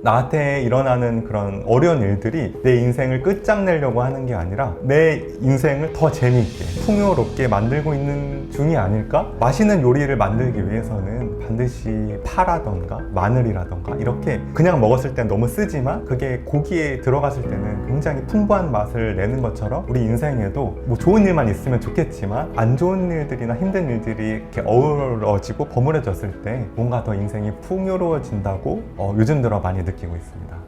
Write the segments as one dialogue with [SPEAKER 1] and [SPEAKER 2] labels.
[SPEAKER 1] 나한테 일어나는 그런 어려운 일들이 내 인생을 끝장내려고 하는 게 아니라 내 인생을 더 재미있게 풍요롭게 만들고 있는 중이 아닐까? 맛있는 요리를 만들기 위해서는 반드시 파라던가 마늘이라던가 이렇게 그냥 먹었을 땐 너무 쓰지만 그게 고기에 들어갔을 때는 굉장히 풍부한 맛을 내는 것처럼 우리 인생에도 뭐 좋은 일만 있으면 좋겠지만 안 좋은 일들이나 힘든 일들이 이렇게 어우러지고 버무려졌을 때 뭔가 더 인생이 풍요로워진다고 요즘 들어 많이 느끼고 있습니다.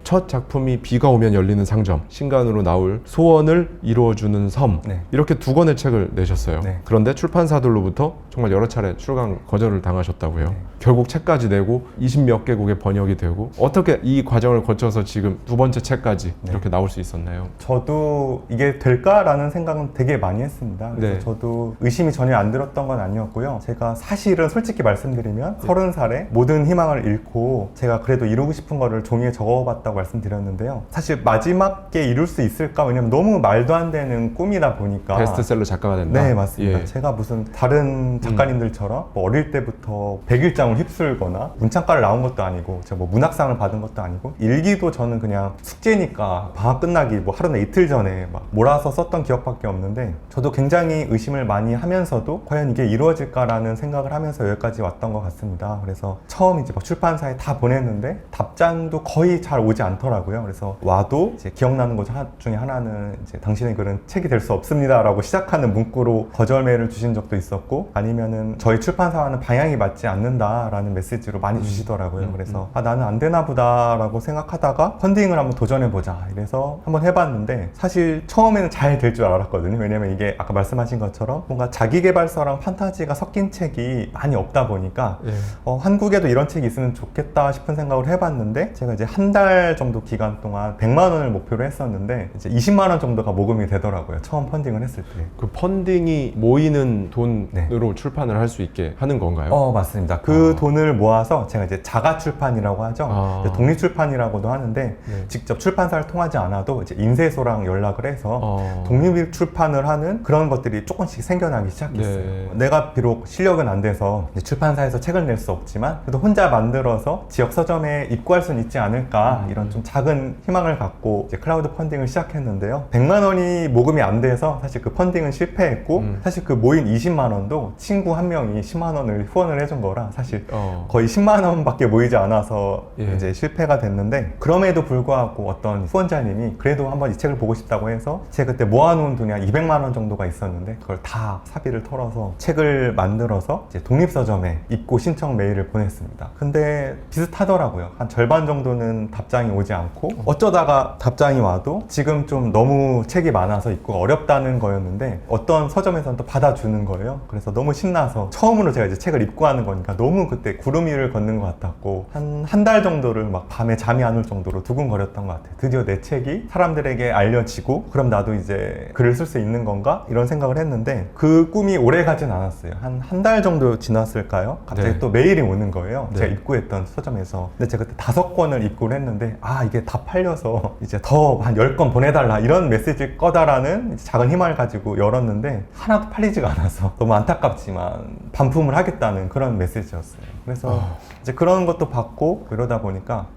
[SPEAKER 2] 첫 작품이 비가 오면 열리는 상점, 신간으로 나올 소원을 이루어주는 섬,
[SPEAKER 1] 네.
[SPEAKER 2] 이렇게 2권의 책을 내셨어요.
[SPEAKER 1] 네.
[SPEAKER 2] 그런데 출판사들로부터 정말 여러 차례 출간 거절을 당하셨다고요.
[SPEAKER 1] 네.
[SPEAKER 2] 결국 책까지 내고 20몇 개국에 번역이 되고 어떻게 이 과정을 거쳐서 지금 2번째 책까지
[SPEAKER 1] 네.
[SPEAKER 2] 이렇게 나올 수 있었나요?
[SPEAKER 1] 저도 이게 될까라는 생각은 되게 많이 했습니다. 그래서
[SPEAKER 2] 네.
[SPEAKER 1] 저도 의심이 전혀 안 들었던 건 아니었고요. 제가 사실은 솔직히 말씀드리면 30살에 모든 희망을 잃고 제가 그래도 이루고 싶은 거를 종이에 적어봤다고 말씀드렸는데요. 사실 마지막에 이룰 수 있을까? 왜냐면 너무 말도 안 되는 꿈이다 보니까.
[SPEAKER 2] 베스트셀러 작가가 된다?
[SPEAKER 1] 네, 맞습니다.
[SPEAKER 2] 예.
[SPEAKER 1] 제가 무슨 다른 작가님들처럼 뭐 어릴 때부터 100일장을 휩쓸거나 문창과를 나온 것도 아니고 제가 뭐 문학상을 받은 것도 아니고 일기도 저는 그냥 숙제니까 방학 끝나기 뭐 하루나 이틀 전에 막 몰아서 썼던 기억밖에 없는데 저도 굉장히 의심을 많이 하면서도 과연 이게 이루어질까라는 생각을 하면서 여기까지 왔던 것 같습니다. 그래서 처음 이제 막 출판사에 다 보냈는데 답장도 거의 잘 오지 않더라고요. 그래서 와도 이제 기억나는 것 중에 하나는 이제 당신의 글은 책이 될 수 없습니다라고 시작하는 문구로 거절 메일을 주신 적도 있었고 아니면은 저희 출판사와는 방향이 맞지 않는다라는 메시지로 많이 주시더라고요. 그래서 나는 안 되나 보다라고 생각하다가 펀딩을 한번 도전해보자 이래서 한번 해봤는데 사실 처음에는 잘 될 줄 알았거든요. 왜냐면 이게 아까 말씀하신 것처럼 뭔가 자기계발서랑 판타지가 섞인 책이 많이 없다 보니까
[SPEAKER 2] 예.
[SPEAKER 1] 한국에도 이런 책이 있으면 좋겠다 싶은 생각을 해봤는데 제가 이제 한 달 정도 기간 동안 100만 원을 목표로 했었는데 이제 20만 원 정도가 모금이 되더라고요. 처음 펀딩을 했을 때.
[SPEAKER 2] 그 펀딩이 모이는 돈으로
[SPEAKER 1] 네.
[SPEAKER 2] 출판을 할 수 있게 하는 건가요?
[SPEAKER 1] 맞습니다. 그 돈을 모아서 제가 이제 자가 출판이라고 하죠. 이제 독립 출판이라고도 하는데
[SPEAKER 2] 네.
[SPEAKER 1] 직접 출판사를 통하지 않아도 이제 인쇄소랑 연락을 해서
[SPEAKER 2] 독립
[SPEAKER 1] 독립 출판을 하는 그런 것들이 조금씩 생겨나기 시작했어요.
[SPEAKER 2] 네.
[SPEAKER 1] 내가 비록 실력은 안 돼서 이제 출판사에서 책을 낼 수 없지만 그래도 혼자 만들어서 지역 서점에 입고할 수는 있지 않을까 이런 좀 작은 희망을 갖고 이제 클라우드 펀딩을 시작했는데요. 100만 원이 모금이 안 돼서 사실 그 펀딩은 실패했고 사실 그 모인 20만 원도 친구 한 명이 10만 원을 후원을 해준 거라 사실 거의 10만 원밖에 모이지 않아서
[SPEAKER 2] 예.
[SPEAKER 1] 이제 실패가 됐는데 그럼에도 불구하고 어떤 후원자님이 그래도 한번 이 책을 보고 싶다고 해서 제가 그때 모아놓은 돈이 한 200만 원 정도가 있었는데 그걸 다 사비를 털어서 책을 만들어서 이제 독립서점에 입고 신청 메일을 보냈습니다. 근데 비슷하더라고요. 한 절반 정도는 답장이 오지 않고 어쩌다가 답장이 와도 지금 좀 너무 책이 많아서 입고가 어렵다는 거였는데 어떤 서점에서는 또 받아주는 거예요. 그래서 너무 신나서 처음으로 제가 이제 책을 입고하는 거니까 너무 그때 구름 위를 걷는 것 같았고 한 달 정도를 막 밤에 잠이 안 올 정도로 두근거렸던 것 같아요. 드디어 내 책이 사람들에게 알려지고 그럼 나도 이제 글을 쓸 수 있는 건가? 이런 생각을 했는데 그 꿈이 오래 가진 않았어요. 한 달 정도 지났을까요? 갑자기
[SPEAKER 2] 네.
[SPEAKER 1] 또 메일이 오는 거예요.
[SPEAKER 2] 네.
[SPEAKER 1] 제가 입고했던 서점에서. 근데 제가 그때 5권을 입고를 했는데 이게 다 팔려서 이제 더 한 10권 보내달라 이런 메시지일 거다라는 작은 희망을 가지고 열었는데 하나도 팔리지가 않아서 너무 안타깝지만 반품을 하겠다는 그런 메시지였어요. 그래서 이제 그런 것도 받고 이러다 보니까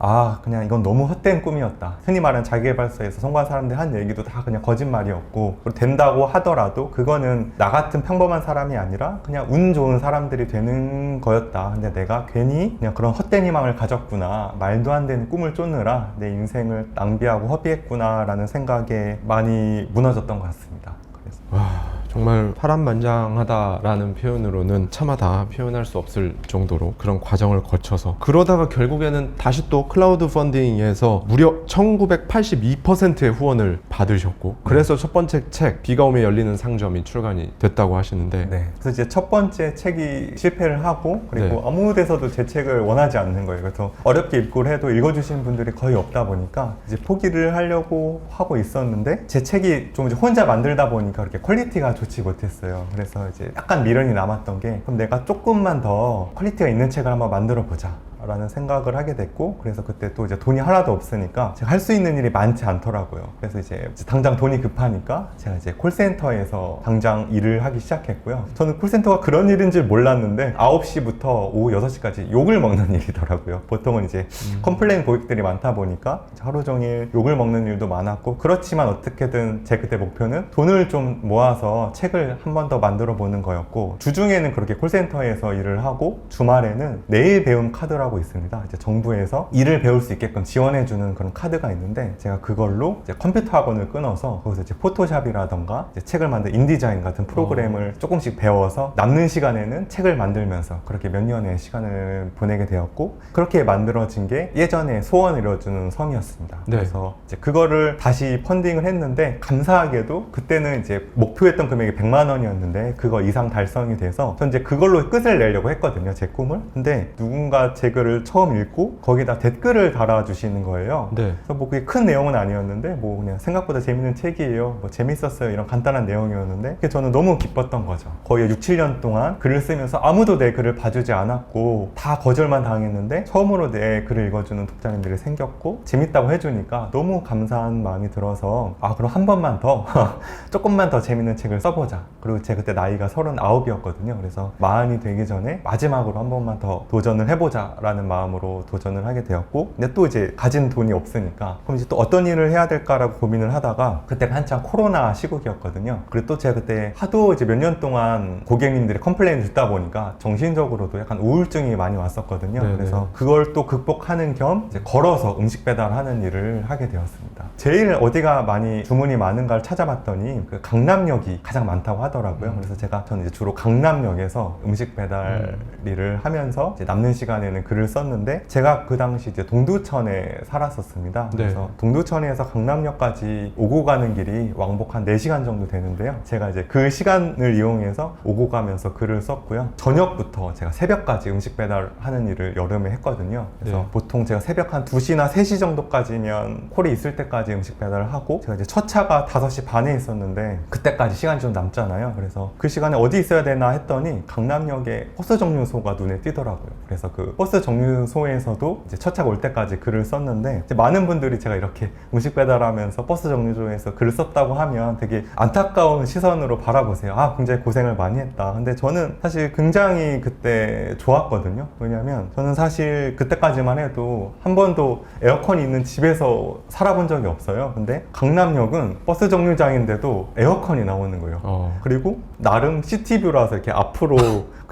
[SPEAKER 1] 그냥 이건 너무 헛된 꿈이었다. 흔히 말하는 자기계발서에서 성공한 사람들 한 얘기도 다 그냥 거짓말이었고 그리고 된다고 하더라도 그거는 나 같은 평범한 사람이 아니라 그냥 운 좋은 사람들이 되는 거였다. 근데 내가 괜히 그냥 그런 헛된 희망을 가졌구나. 말도 안 되는 꿈을 쫓느라 내 인생을 낭비하고 허비했구나 라는 생각에 많이 무너졌던 것 같습니다. 그래서.
[SPEAKER 2] 정말 파란만장하다라는 표현으로는 차마 다 표현할 수 없을 정도로 그런 과정을 거쳐서 그러다가 결국에는 다시 또 클라우드 펀딩에서 무려 1982%의 후원을 받으셨고 그래서 첫 번째 책 비가 오면 열리는 상점이 출간이 됐다고 하시는데
[SPEAKER 1] 네. 그래서 이제 첫 번째 책이 실패를 하고 그리고
[SPEAKER 2] 네.
[SPEAKER 1] 아무 데서도 제 책을 원하지 않는 거예요. 그래서 어렵게 입고를 해도 읽어주시는 분들이 거의 없다 보니까 이제 포기를 하려고 하고 있었는데 제 책이 좀 이제 혼자 만들다 보니까 그렇게 퀄리티가 좋지 못했어요. 그래서 이제 약간 미련이 남았던 게 그럼 내가 조금만 더 퀄리티가 있는 책을 한번 만들어 보자 라는 생각을 하게 됐고, 그래서 그때 또 이제 돈이 하나도 없으니까 제가 할 수 있는 일이 많지 않더라고요. 그래서 이제 당장 돈이 급하니까 제가 이제 콜센터에서 당장 일을 하기 시작했고요. 저는 콜센터가 그런 일인 줄 몰랐는데 9시부터 오후 6시까지 욕을 먹는 일이더라고요. 보통은 이제 컴플레인 고객들이 많다 보니까 하루 종일 욕을 먹는 일도 많았고, 그렇지만 어떻게든 제 그때 목표는 돈을 좀 모아서 책을 한 번 더 만들어 보는 거였고, 주중에는 그렇게 콜센터에서 일을 하고 주말에는 내일 배움 카드라고 있습니다. 이제 정부에서 일을 배울 수 있게끔 지원해주는 그런 카드가 있는데, 제가 그걸로 이제 컴퓨터 학원을 끊어서 거기서 이제 포토샵이라던가 이제 책을 만든 인디자인 같은 프로그램을 조금씩 배워서 남는 시간에는 책을 만들면서 그렇게 몇 년의 시간을 보내게 되었고, 그렇게 만들어진 게 예전에 소원을 이뤄주는 섬이었습니다.
[SPEAKER 2] 네.
[SPEAKER 1] 그래서 이제 그거를 다시 펀딩을 했는데, 감사하게도 그때는 이제 목표했던 금액이 100만 원이었는데 그거 이상 달성이 돼서 전 이제 그걸로 끝을 내려고 했거든요, 제 꿈을. 근데 누군가 제 글을 처음 읽고 거기다 댓글을 달아주시는 거예요.
[SPEAKER 2] 네.
[SPEAKER 1] 그래서 뭐 그게 큰 내용은 아니었는데 뭐 그냥 생각보다 재밌는 책이에요, 뭐 재밌었어요, 이런 간단한 내용이었는데 그게 저는 너무 기뻤던 거죠. 거의 6-7년 동안 글을 쓰면서 아무도 내 글을 봐주지 않았고 다 거절만 당했는데 처음으로 내 글을 읽어주는 독자님들이 생겼고 재밌다고 해주니까 너무 감사한 마음이 들어서, 아 그럼 한 번만 더 조금만 더 재밌는 책을 써보자. 그리고 제가 그때 나이가 39이었거든요. 그래서 40이 되기 전에 마지막으로 한 번만 더 도전을 해보자 라는 마음으로 도전을 하게 되었고, 근데 또 이제 가진 돈이 없으니까 그럼 이제 또 어떤 일을 해야 될까라고 고민을 하다가, 그때가 한창 코로나 시국이었거든요. 그리고 또 제가 그때 하도 이제 몇 년 동안 고객님들의 컴플레인을 듣다 보니까 정신적으로도 약간 우울증이 많이 왔었거든요.
[SPEAKER 2] 네네.
[SPEAKER 1] 그래서 그걸 또 극복하는 겸 이제 걸어서 음식 배달하는 일을 하게 되었습니다. 제일 어디가 많이 주문이 많은가를 찾아봤더니 그 강남역이 가장 많다고 하더라고요. 그래서 저는 이제 주로 강남역에서 음식 배달 일을 하면서 이제 남는 시간에는 글을 썼는데, 제가 그 당시 이제 동두천에 살았었습니다.
[SPEAKER 2] 네.
[SPEAKER 1] 그래서 동두천에서 강남역까지 오고 가는 길이 왕복 한 4시간 정도 되는데요. 제가 이제 그 시간을 이용해서 오고 가면서 글을 썼고요. 저녁부터 제가 새벽까지 음식 배달하는 일을 여름에 했거든요. 그래서
[SPEAKER 2] 네.
[SPEAKER 1] 보통 제가 새벽 한 2시나 3시 정도까지면 콜이 있을 때까지 음식 배달을 하고, 제가 이제 첫 차가 5시 반에 있었는데 그때까지 시간이 좀 남잖아요. 그래서 그 시간에 어디 있어야 되나 했더니 강남역에 버스 정류소가 눈에 띄더라고요. 그래서 그 버스 정류소에서도 이제 첫 차가 올 때까지 글을 썼는데, 이제 많은 분들이 제가 이렇게 음식 배달하면서 버스 정류소에서 글을 썼다고 하면 되게 안타까운 시선으로 바라보세요. 아, 굉장히 고생을 많이 했다. 근데 저는 사실 굉장히 그때 좋았거든요. 왜냐면 저는 사실 그때까지만 해도 한 번도 에어컨이 있는 집에서 살아본 적이 없어요. 근데 강남역은 버스 정류장인데도 에어컨이 나오는 거예요. 그리고 나름 시티뷰라서 이렇게 앞으로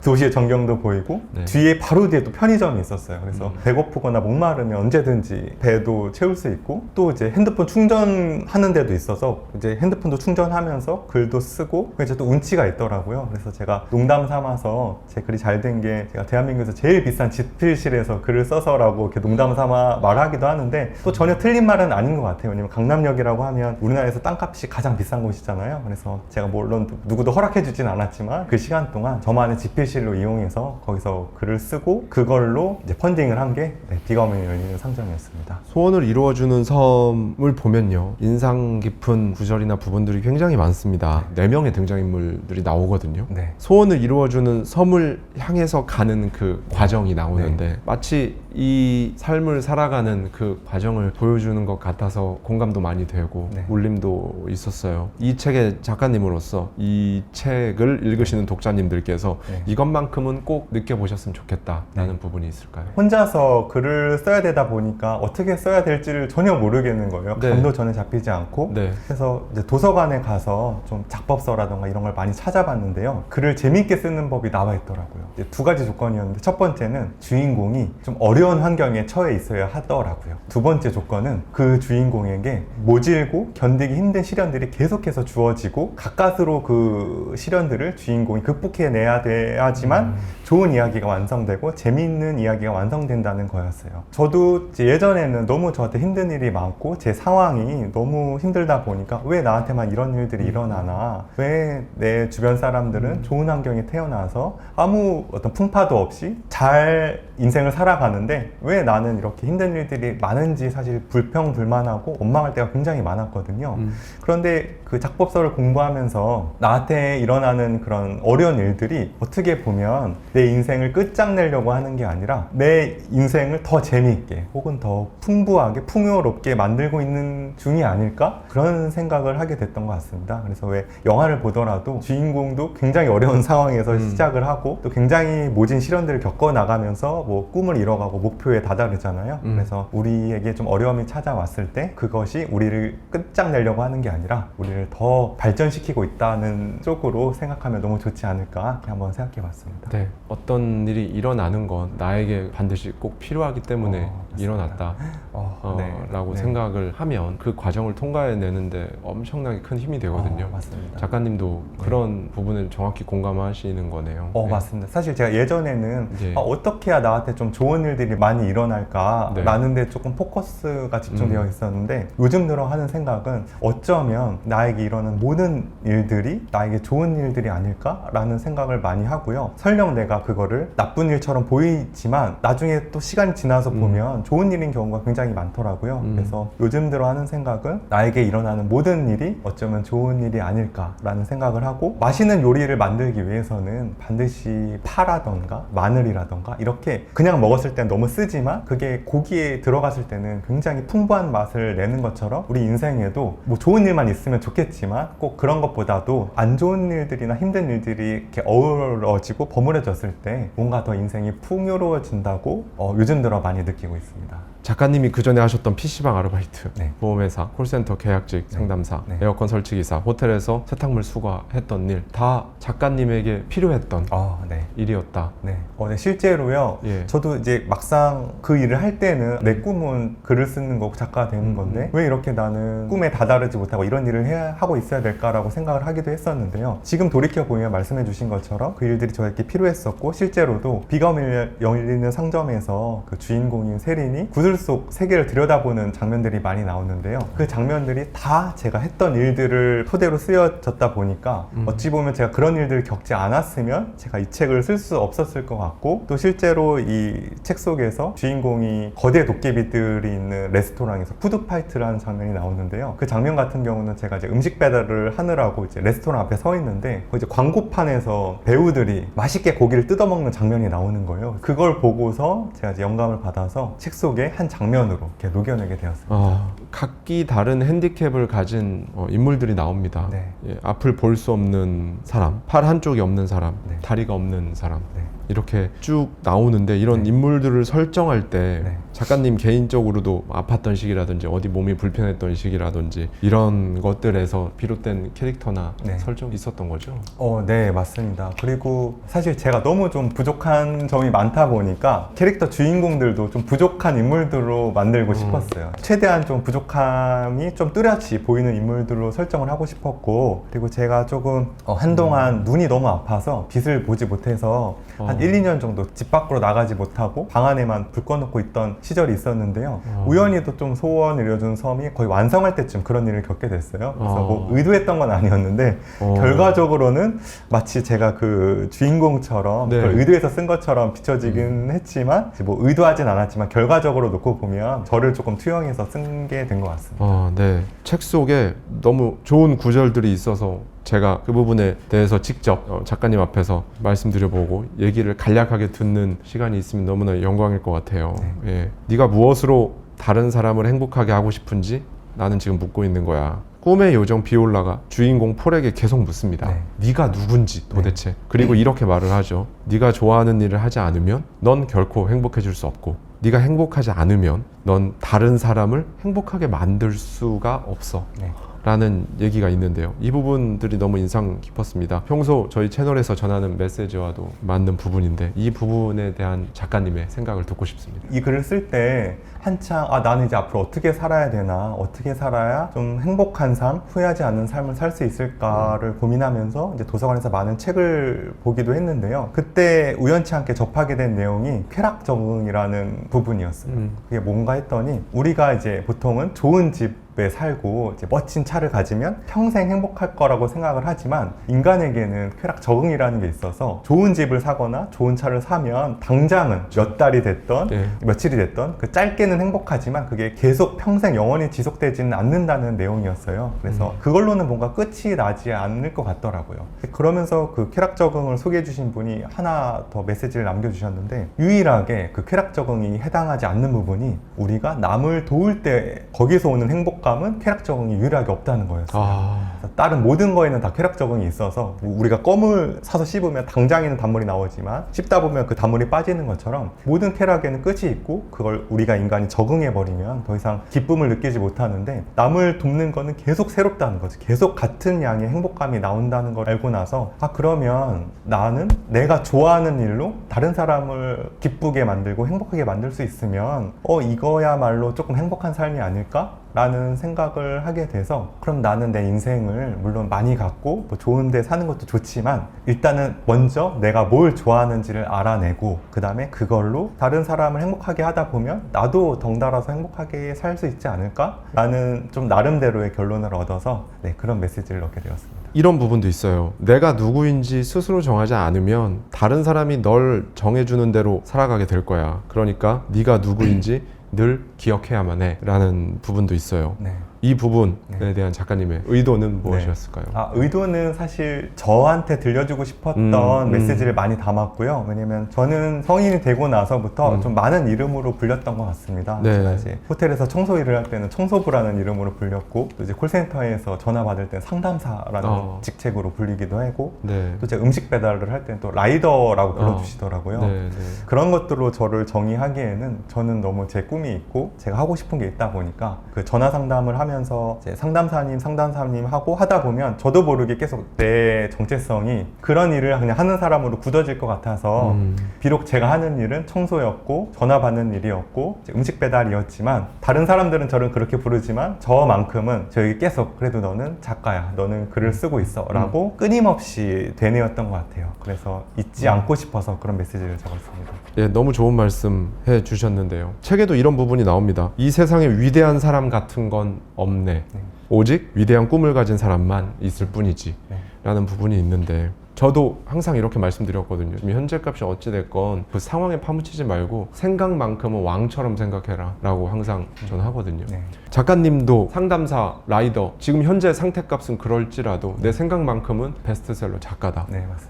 [SPEAKER 1] 도시의 전경도 보이고,
[SPEAKER 2] 네.
[SPEAKER 1] 뒤에 바로 뒤에 또 편의점이 있었어요. 그래서 배고프거나 목마르면 언제든지 배도 채울 수 있고, 또 이제 핸드폰 충전하는 데도 있어서 이제 핸드폰도 충전하면서 글도 쓰고, 이제 또 운치가 있더라고요. 그래서 제가 농담 삼아서 제 글이 잘 된 게 제가 대한민국에서 제일 비싼 지필실에서 글을 써서라고 이렇게 농담 삼아 말하기도 하는데, 또 전혀 틀린 말은 아닌 것 같아요. 왜냐면 강남역이라고 하면 우리나라에서 땅값이 가장 비싼 곳이잖아요. 그래서 제가 물론 누구도 허락해 주진 않았지만 그 시간 동안 저만의 지필실로 이용해서 거기서 글을 쓰고, 그걸로 이제 펀딩을 한 게 비거머니 열리는 상점이었습니다.
[SPEAKER 2] 소원을 이루어주는 섬을 보면요, 인상 깊은 구절이나 부분들이 굉장히 많습니다. 4명의 등장인물들이 나오거든요.
[SPEAKER 1] 네.
[SPEAKER 2] 소원을 이루어주는 섬을 향해서 가는 그 과정이 나오는데 마치 이 삶을 살아가는 그 과정을 보여주는 것 같아서 공감도 많이 되고
[SPEAKER 1] 네.
[SPEAKER 2] 울림도 있었어요. 이 책의 작가님으로서 이 책을 읽으시는 독자님들께서
[SPEAKER 1] 네.
[SPEAKER 2] 이것만큼은 꼭 느껴보셨으면 좋겠다라는 부분이 있을까요?
[SPEAKER 1] 혼자서 글을 써야 되다 보니까 어떻게 써야 될지를 전혀 모르겠는 거예요.
[SPEAKER 2] 네.
[SPEAKER 1] 감도 전혀 잡히지 않고.
[SPEAKER 2] 네.
[SPEAKER 1] 그래서 이제 도서관에 가서 좀 작법서라던가 이런 걸 많이 찾아봤는데요. 글을 재밌게 쓰는 법이 나와 있더라고요. 이제 2가지 조건이었는데, 첫 번째는 주인공이 좀 어려운 환경에 처해 있어야 하더라고요. 2번째 조건은 그 주인공에게 모질고 견디기 힘든 시련들이 계속해서 주어지고 가까스로 그 시련들을 주인공이 극복해내야 돼야지만 좋은 이야기가 완성되고 재미있는 이야기가 완성된다는 거였어요. 저도 이제 예전에는 너무 저한테 힘든 일이 많고 제 상황이 너무 힘들다 보니까 왜 나한테만 이런 일들이 일어나나, 왜 내 주변 사람들은 좋은 환경에 태어나서 아무 어떤 풍파도 없이 잘 인생을 살아가는데 있었는데 왜 나는 이렇게 힘든 일들이 많은지 사실 불평불만하고 원망할 때가 굉장히 많았거든요. 그런데 그 작법서를 공부하면서 나한테 일어나는 그런 어려운 일들이 어떻게 보면 내 인생을 끝장내려고 하는 게 아니라 내 인생을 더 재미있게 혹은 더 풍부하게 풍요롭게 만들고 있는 중이 아닐까? 그런 생각을 하게 됐던 것 같습니다. 그래서 왜 영화를 보더라도 주인공도 굉장히 어려운 상황에서 시작을 하고 또 굉장히 모진 시련들을 겪어 나가면서 뭐 꿈을 이뤄가고 목표에 다다르잖아요. 그래서 우리에게 좀 어려움이 찾아왔을 때 그것이 우리를 끝장내려고 하는 게 아니라 우리를 더 발전시키고 있다는 쪽으로 생각하면 너무 좋지 않을까 이렇게 한번 생각해 봤습니다.
[SPEAKER 2] 네, 어떤 일이 일어나는 건 나에게 반드시 꼭 필요하기 때문에 일어났다 라고 생각을 하면 그 과정을 통과해내는데 엄청나게 큰 힘이 되거든요.
[SPEAKER 1] 맞습니다.
[SPEAKER 2] 작가님도 그런 부분을 정확히 공감하시는 거네요. 네.
[SPEAKER 1] 맞습니다. 사실 제가 예전에는
[SPEAKER 2] 예.
[SPEAKER 1] 어떻게 해야 나한테 좀 좋은 일들이 많이 일어날까
[SPEAKER 2] 네.
[SPEAKER 1] 라는 데 조금 포커스가 집중되어 있었는데 요즘 들어 하는 생각은 어쩌면 나에게 일어나는 모든 일들이 나에게 좋은 일들이 아닐까 라는 생각을 많이 하고요. 설령 내가 그거를 나쁜 일처럼 보이지만 나중에 또 시간이 지나서 보면 좋은 일인 경우가 굉장히 많더라고요. 그래서 요즘 들어 하는 생각은 나에게 일어나는 모든 일이 어쩌면 좋은 일이 아닐까라는 생각을 하고 맛있는 요리를 만들기 위해서는 반드시 파라던가 마늘이라던가 이렇게 그냥 먹었을 땐 너무 쓰지만 그게 고기에 들어갔을 때는 굉장히 풍부한 맛을 내는 것처럼 우리 인생에도 뭐 좋은 일만 있으면 좋겠지만 꼭 그런 것보다도 안 좋은 일들이나 힘든 일들이 이렇게 어우러지고 버무려졌을 때 뭔가 더 인생이 풍요로워진다고 요즘 들어 많이 느끼고 있습니다.
[SPEAKER 2] 작가님이 그 전에 하셨던 PC방 아르바이트,
[SPEAKER 1] 네.
[SPEAKER 2] 보험회사, 콜센터 계약직 상담사,
[SPEAKER 1] 네.
[SPEAKER 2] 에어컨 설치기사, 호텔에서 세탁물 수거했던 일 다 작가님에게 필요했던
[SPEAKER 1] 네.
[SPEAKER 2] 일이었다.
[SPEAKER 1] 네. 네, 실제로요.
[SPEAKER 2] 예.
[SPEAKER 1] 저도 이제 막상 그 일을 할 때는 내 꿈은 글을 쓰는 거고 작가가 되는 건데 왜 이렇게 나는 꿈에 다다르지 못하고 이런 일을 하고 있어야 될까라고 생각을 하기도 했었는데요. 지금 돌이켜보면 말씀해 주신 것처럼 그 일들이 저에게 필요했었고 실제로도 비가 열리는 상점에서 그 주인공인 세린이 구슬 속 세계를 들여다보는 장면들이 많이 나오는데요. 그 장면들이 다 제가 했던 일들을 토대로 쓰여졌다 보니까 어찌 보면 제가 그런 일들을 겪지 않았으면 제가 이 책을 쓸 수 없었을 것 같고 또 실제로 이 책 속에서 주인공이 거대 도깨비들이 있는 레스토랑에서 푸드파이트라는 장면이 나오는데요. 그 장면 같은 경우는 제가 이제 음식 배달을 하느라고 이제 레스토랑 앞에 서 있는데 이제 광고판에서 배우들이 맛있게 고기를 뜯어먹는 장면이 나오는 거예요. 그걸 보고서 제가 이제 영감을 받아서 책 속에 한 장면으로 이렇게 녹여내게 되었습니다.
[SPEAKER 2] 각기 다른 핸디캡을 가진 인물들이 나옵니다.
[SPEAKER 1] 네.
[SPEAKER 2] 예, 앞을 볼 수 없는 사람, 팔 한쪽이 없는 사람,
[SPEAKER 1] 네.
[SPEAKER 2] 다리가 없는 사람,
[SPEAKER 1] 네.
[SPEAKER 2] 이렇게 쭉 나오는데 이런
[SPEAKER 1] 네.
[SPEAKER 2] 인물들을 설정할 때
[SPEAKER 1] 네.
[SPEAKER 2] 작가님 개인적으로도 아팠던 시기라든지 어디 몸이 불편했던 시기라든지 이런 것들에서 비롯된 캐릭터나
[SPEAKER 1] 네.
[SPEAKER 2] 설정이 있었던 거죠?
[SPEAKER 1] 네, 맞습니다. 그리고 사실 제가 너무 좀 부족한 점이 많다 보니까 캐릭터 주인공들도 좀 부족한 인물들로 만들고 싶었어요. 최대한 좀 부족함이 좀 뚜렷이 보이는 인물들로 설정을 하고 싶었고 그리고 제가 조금 한동안 눈이 너무 아파서 빛을 보지 못해서 한 1, 2년 정도 집 밖으로 나가지 못하고 방 안에만 불 꺼놓고 있던 시절이 있었는데요. 우연히도 좀 소원을 이뤄준 섬이 거의 완성할 때쯤 그런 일을 겪게 됐어요. 그래서 뭐 의도했던 건 아니었는데 결과적으로는 마치 제가 그 주인공처럼
[SPEAKER 2] 네.
[SPEAKER 1] 그걸 의도해서 쓴 것처럼 비춰지긴 했지만 뭐 의도하진 않았지만 결과적으로 놓고 보면 저를 조금 투영해서 쓴 게 된 것 같습니다.
[SPEAKER 2] 네. 책 속에 너무 좋은 구절들이 있어서 제가 그 부분에 대해서 직접 작가님 앞에서 말씀드려보고 얘기를 간략하게 듣는 시간이 있으면 너무나 영광일 것 같아요.
[SPEAKER 1] 네.
[SPEAKER 2] 예. 네가 무엇으로 다른 사람을 행복하게 하고 싶은지 나는 지금 묻고 있는 거야. 꿈의 요정 비올라가 주인공 폴에게 계속 묻습니다.
[SPEAKER 1] 네.
[SPEAKER 2] 네가 누군지 도대체. 그리고 이렇게 말을 하죠. 네가 좋아하는 일을 하지 않으면 넌 결코 행복해질 수 없고 네가 행복하지 않으면 넌 다른 사람을 행복하게 만들 수가 없어.
[SPEAKER 1] 네.
[SPEAKER 2] 라는 얘기가 있는데요. 이 부분들이 너무 인상 깊었습니다. 평소 저희 채널에서 전하는 메시지와도 맞는 부분인데 이 부분에 대한 작가님의 생각을 듣고 싶습니다.
[SPEAKER 1] 이 글을 쓸 때 한창 나는 이제 앞으로 어떻게 살아야 되나, 어떻게 살아야 좀 행복한 삶, 후회하지 않는 삶을 살 수 있을까를 고민하면서 이제 도서관에서 많은 책을 보기도 했는데요. 그때 우연치 않게 접하게 된 내용이 쾌락 적응이라는 부분이었어요. 그게 뭔가 했더니 우리가 이제 보통은 좋은 집에 살고 이제 멋진 차를 가지면 평생 행복할 거라고 생각을 하지만 인간에게는 쾌락 적응이라는 게 있어서 좋은 집을 사거나 좋은 차를 사면 당장은 몇 달이 됐던
[SPEAKER 2] 네.
[SPEAKER 1] 며칠이 됐던 그 짧게는 행복하지만 그게 계속 평생 영원히 지속되지는 않는다는 내용이었어요. 그래서 그걸로는 뭔가 끝이 나지 않을 것 같더라고요. 그러면서 그 쾌락 적응을 소개해 주신 분이 하나 더 메시지를 남겨주셨는데, 유일하게 그 쾌락 적응이 해당하지 않는 부분이 우리가 남을 도울 때 거기서 오는 행복감은 쾌락 적응이 유일하게 없다는 거였어요. 다른 모든 거에는 다 쾌락 적응이 있어서 우리가 껌을 사서 씹으면 당장에는 단물이 나오지만 씹다 보면 그 단물이 빠지는 것처럼 모든 쾌락에는 끝이 있고 그걸 우리가 인간이 적응해버리면 더 이상 기쁨을 느끼지 못하는데, 남을 돕는 거는 계속 새롭다는 거지. 계속 같은 양의 행복감이 나온다는 걸 알고 나서 그러면 나는 내가 좋아하는 일로 다른 사람을 기쁘게 만들고 행복하게 만들 수 있으면 이거야말로 조금 행복한 삶이 아닐까? 라는 생각을 하게 돼서, 그럼 나는 내 인생을 물론 많이 갖고 뭐 좋은 데 사는 것도 좋지만 일단은 먼저 내가 뭘 좋아하는지를 알아내고 그 다음에 그걸로 다른 사람을 행복하게 하다 보면 나도 덩달아서 행복하게 살 수 있지 않을까? 라는 좀 나름대로의 결론을 얻어서 그런 메시지를 얻게 되었습니다.
[SPEAKER 2] 이런 부분도 있어요. 내가 누구인지 스스로 정하지 않으면 다른 사람이 널 정해주는 대로 살아가게 될 거야. 그러니까 네가 누구인지 늘 기억해야만 해 라는 부분도 있어요. 이 부분에 대한 작가님의 의도는 무엇이었을까요?
[SPEAKER 1] 의도는 사실 저한테 들려주고 싶었던 메시지를 많이 담았고요. 왜냐면 저는 성인이 되고 나서부터 좀 많은 이름으로 불렸던 것 같습니다. 제가 이제 호텔에서 청소 일을 할 때는 청소부라는 이름으로 불렸고, 또 이제 콜센터에서 전화 받을 때는 상담사라는 직책으로 불리기도 하고, 또 제가 음식 배달을 할 때는 또 라이더라고 불러주시더라고요. 그런 것들로 저를 정의하기에는 저는 너무 제 꿈이 있고 제가 하고 싶은 게 있다 보니까 그 전화 상담을 하면서 이제 상담사님 하고 하다 보면 저도 모르게 계속 내 정체성이 그런 일을 그냥 하는 사람으로 굳어질 것 같아서 비록 제가 하는 일은 청소였고 전화 받는 일이었고 음식 배달이었지만 다른 사람들은 저를 그렇게 부르지만 저만큼은 저에게 계속 그래도 너는 작가야, 너는 글을 쓰고 있어 라고 끊임없이 되뇌었던 것 같아요. 그래서 잊지 않고 싶어서 그런 메시지를 적었습니다.
[SPEAKER 2] 너무 좋은 말씀 해주셨는데요. 책에도 이런 부분이 나옵니다. 이 세상에 위대한 사람 같은 건 없네. 오직 위대한 꿈을 가진 사람만 있을 뿐이지 라는 부분이 있는데, 저도 항상 이렇게 말씀드렸거든요. 지금 현재 값이 어찌됐건 그 상황에 파묻히지 말고 생각만큼은 왕처럼 생각해라 라고 항상 저는 하거든요. 작가님도 상담사, 라이더, 지금 현재 상태값은 그럴지라도 내 생각만큼은 베스트셀러 작가다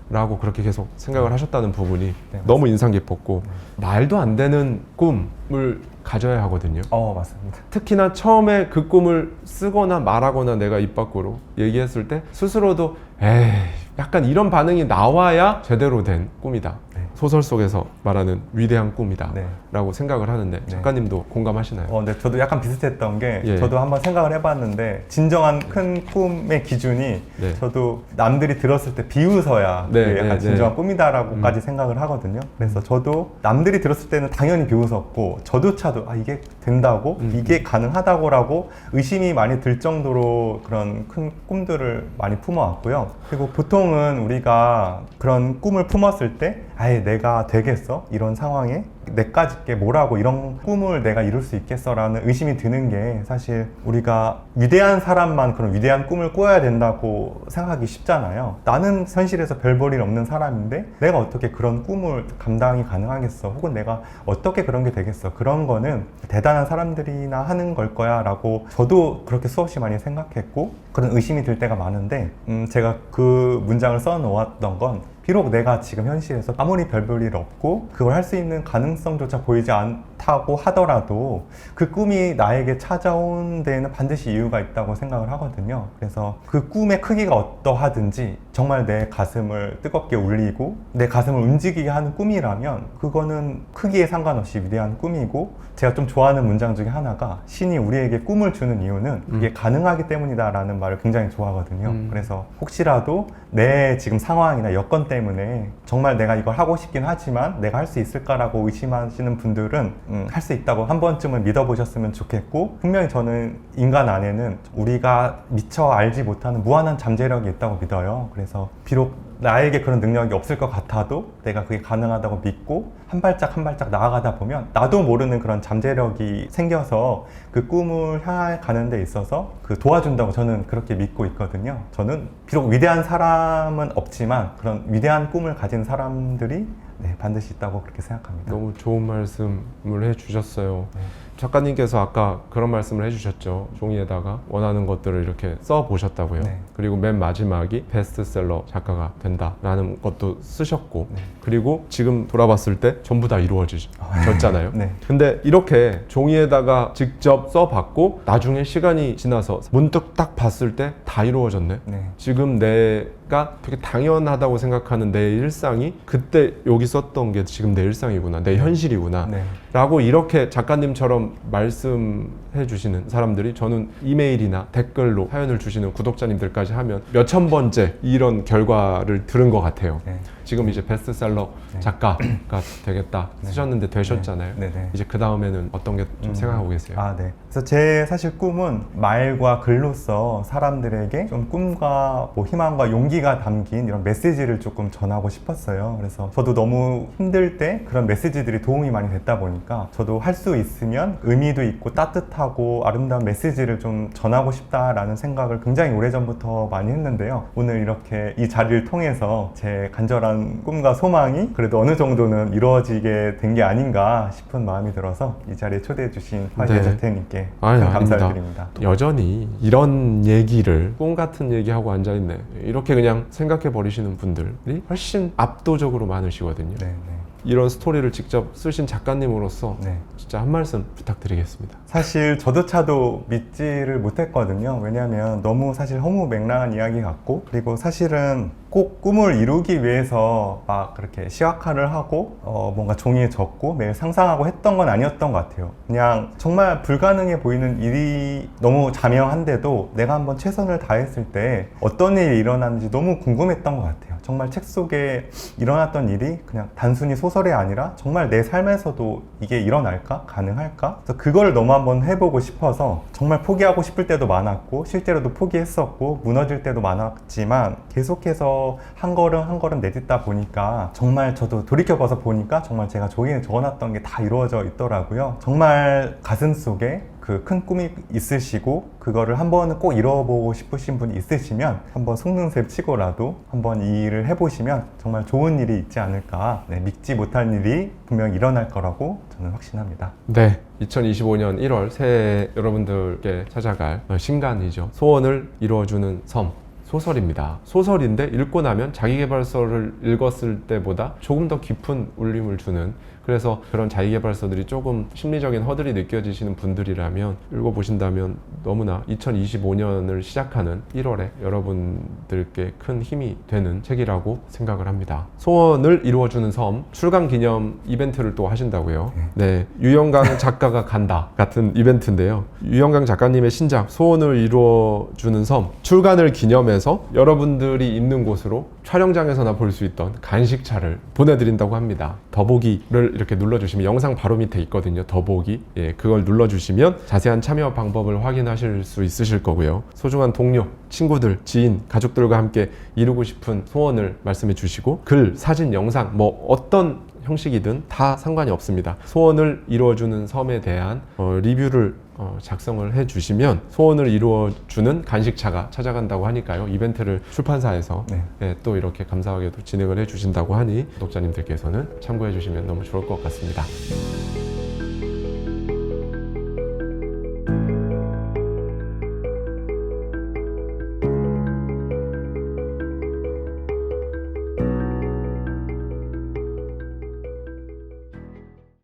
[SPEAKER 2] 라고 그렇게 계속 생각을 하셨다는 부분이 너무 인상 깊었고, 말도 안 되는 꿈을 가져야 하거든요.
[SPEAKER 1] 맞습니다.
[SPEAKER 2] 특히나 처음에 그 꿈을 쓰거나 말하거나 내가 입 밖으로 얘기했을 때 스스로도 약간 이런 반응이 나와야 제대로 된 꿈이다. 소설 속에서 말하는 위대한 꿈이다 라고 생각을 하는데 작가님도 공감하시나요?
[SPEAKER 1] 저도 약간 비슷했던 게 저도 한번 생각을 해봤는데, 진정한 큰 꿈의 기준이 저도 남들이 들었을 때 비웃어야 약간 진정한 꿈이다라고까지 생각을 하거든요. 그래서 저도 남들이 들었을 때는 당연히 비웃었고 저조차도 이게 된다고? 이게 가능하다고 라고 의심이 많이 들 정도로 그런 큰 꿈들을 많이 품어왔고요. 그리고 보통은 우리가 그런 꿈을 품었을 때 내가 되겠어? 이런 상황에 내까짓 게 뭐라고 이런 꿈을 내가 이룰 수 있겠어? 라는 의심이 드는 게, 사실 우리가 위대한 사람만 그런 위대한 꿈을 꿔야 된다고 생각하기 쉽잖아요. 나는 현실에서 별 볼 일 없는 사람인데 내가 어떻게 그런 꿈을 감당이 가능하겠어? 혹은 내가 어떻게 그런 게 되겠어? 그런 거는 대단한 사람들이나 하는 걸 거야 라고 저도 그렇게 수없이 많이 생각했고 그런 의심이 들 때가 많은데, 제가 그 문장을 써 놓았던 건, 비록 내가 지금 현실에서 아무리 별 볼 일 없고 그걸 할 수 있는 가능성조차 보이지 않다고 하더라도 그 꿈이 나에게 찾아온 데에는 반드시 이유가 있다고 생각을 하거든요. 그래서 그 꿈의 크기가 어떠하든지 정말 내 가슴을 뜨겁게 울리고 내 가슴을 움직이게 하는 꿈이라면 그거는 크기에 상관없이 위대한 꿈이고, 제가 좀 좋아하는 문장 중에 하나가, 신이 우리에게 꿈을 주는 이유는 그게 가능하기 때문이다 라는 말을 굉장히 좋아하거든요. 그래서 혹시라도 내 지금 상황이나 여건 때문에 정말 내가 이걸 하고 싶긴 하지만 내가 할 수 있을까라고 의심하시는 분들은 할 수 있다고 한 번쯤은 믿어보셨으면 좋겠고, 분명히 저는 인간 안에는 우리가 미처 알지 못하는 무한한 잠재력이 있다고 믿어요. 그래서 비록 나에게 그런 능력이 없을 것 같아도 내가 그게 가능하다고 믿고 한 발짝 한 발짝 나아가다 보면 나도 모르는 그런 잠재력이 생겨서 그 꿈을 향해 가는 데 있어서 그 도와준다고 저는 그렇게 믿고 있거든요. 저는 비록 위대한 사람은 없지만 그런 위대한 꿈을 가진 사람들이 반드시 있다고 그렇게 생각합니다.
[SPEAKER 2] 너무 좋은 말씀을 해주셨어요.
[SPEAKER 1] 네.
[SPEAKER 2] 작가님께서 아까 그런 말씀을 해주셨죠. 종이에다가 원하는 것들을 이렇게 써보셨다고요.
[SPEAKER 1] 네.
[SPEAKER 2] 그리고 맨 마지막이 베스트셀러 작가가 된다라는 것도 쓰셨고,
[SPEAKER 1] 네.
[SPEAKER 2] 그리고 지금 돌아봤을 때 전부 다 이루어졌잖아요.
[SPEAKER 1] 네.
[SPEAKER 2] 근데 이렇게 종이에다가 직접 써봤고 나중에 시간이 지나서 문득 딱 봤을 때 다 이루어졌네.
[SPEAKER 1] 네.
[SPEAKER 2] 지금 내가 되게 당연하다고 생각하는 내 일상이 그때 여기 썼던 게 지금 내 일상이구나, 내 현실이구나
[SPEAKER 1] 네.
[SPEAKER 2] 라고 이렇게 작가님처럼 말씀해 주시는 사람들이 저는 이메일이나 댓글로 사연을 주시는 구독자님들까지 하면 몇천 번째 이런 결과를 들은 것 같아요.
[SPEAKER 1] 네.
[SPEAKER 2] 지금 이제 베스트셀러
[SPEAKER 1] 네.
[SPEAKER 2] 작가가 되겠다 쓰셨는데 되셨잖아요.
[SPEAKER 1] 네. 네.
[SPEAKER 2] 이제 그 다음에는 어떤 게 좀 생각하고 계세요?
[SPEAKER 1] 네. 그래서 제 사실 꿈은 말과 글로써 사람들에게 좀 꿈과 뭐 희망과 용기가 담긴 이런 메시지를 조금 전하고 싶었어요. 그래서 저도 너무 힘들 때 그런 메시지들이 도움이 많이 됐다 보니까 저도 할 수 있으면 의미도 있고 따뜻하고 아름다운 메시지를 좀 전하고 싶다라는 생각을 굉장히 오래전부터 많이 했는데요. 오늘 이렇게 이 자리를 통해서 제 간절한 꿈과 소망이 그래도 어느 정도는 이루어지게 된 게 아닌가 싶은 마음이 들어서 이 자리에 초대해 주신 화이트 대표님께 큰 감사를 드립니다.
[SPEAKER 2] 여전히 이런 얘기를 꿈 같은 얘기하고 앉아있네 이렇게 그냥 생각해 버리시는 분들이 훨씬 압도적으로 많으시거든요.
[SPEAKER 1] 네.
[SPEAKER 2] 이런 스토리를 직접 쓰신 작가님으로서
[SPEAKER 1] 네.
[SPEAKER 2] 진짜 한 말씀 부탁드리겠습니다.
[SPEAKER 1] 사실 저조차도 믿지를 못했거든요. 왜냐하면 너무 사실 허무맹랑한 이야기 같고, 그리고 사실은 꼭 꿈을 이루기 위해서 막 그렇게 시각화를 하고 뭔가 종이에 적고 매일 상상하고 했던 건 아니었던 것 같아요. 그냥 정말 불가능해 보이는 일이 너무 자명한데도 내가 한번 최선을 다했을 때 어떤 일이 일어나는지 너무 궁금했던 것 같아요. 정말 책 속에 일어났던 일이 그냥 단순히 소설이 아니라 정말 내 삶에서도 이게 일어날까? 가능할까? 그래서 그걸 너무 한번 해보고 싶어서 정말 포기하고 싶을 때도 많았고 실제로도 포기했었고 무너질 때도 많았지만 계속해서 한 걸음 한 걸음 내딛다 보니까 정말 저도 돌이켜봐서 보니까 정말 제가 종이에 적어놨던 게 다 이루어져 있더라고요. 정말 가슴속에 그 큰 꿈이 있으시고 그거를 한번은 꼭 이뤄보고 싶으신 분이 있으시면 한번 속는셈 치고라도 한번 이 일을 해보시면 정말 좋은 일이 있지 않을까. 믿지 못할 일이 분명히 일어날 거라고 저는 확신합니다.
[SPEAKER 2] 네, 2025년 1월 새해 여러분들께 찾아갈 신간이죠. 소원을 이루어주는 섬. 소설입니다. 소설인데 읽고 나면 자기계발서를 읽었을 때보다 조금 더 깊은 울림을 주는, 그래서 그런 자기계발서들이 조금 심리적인 허들이 느껴지시는 분들이라면 읽어보신다면 너무나 2025년을 시작하는 1월에 여러분들께 큰 힘이 되는 책이라고 생각을 합니다. 소원을 이루어주는 섬 출간 기념 이벤트를 또 하신다고요. 네, 유영강 작가가 간다 같은 이벤트인데요. 유영강 작가님의 신작 소원을 이루어주는 섬 출간을 기념해서 여러분들이 있는 곳으로 촬영장에서나 볼 수 있던 간식차를 보내드린다고 합니다. 더보기를 이렇게 눌러주시면 영상 바로 밑에 있거든요. 더보기. 그걸 눌러주시면 자세한 참여 방법을 확인하실 수 있으실 거고요. 소중한 동료, 친구들, 지인, 가족들과 함께 이루고 싶은 소원을 말씀해 주시고 글, 사진, 영상 뭐 어떤 형식이든 다 상관이 없습니다. 소원을 이루어주는 섬에 대한 리뷰를 작성을 해주시면 소원을 이루어주는 간식차가 찾아간다고 하니까요. 이벤트를 출판사에서 또 이렇게 감사하게도 진행을 해주신다고 하니 구독자님들께서는 참고해 주시면 너무 좋을 것 같습니다.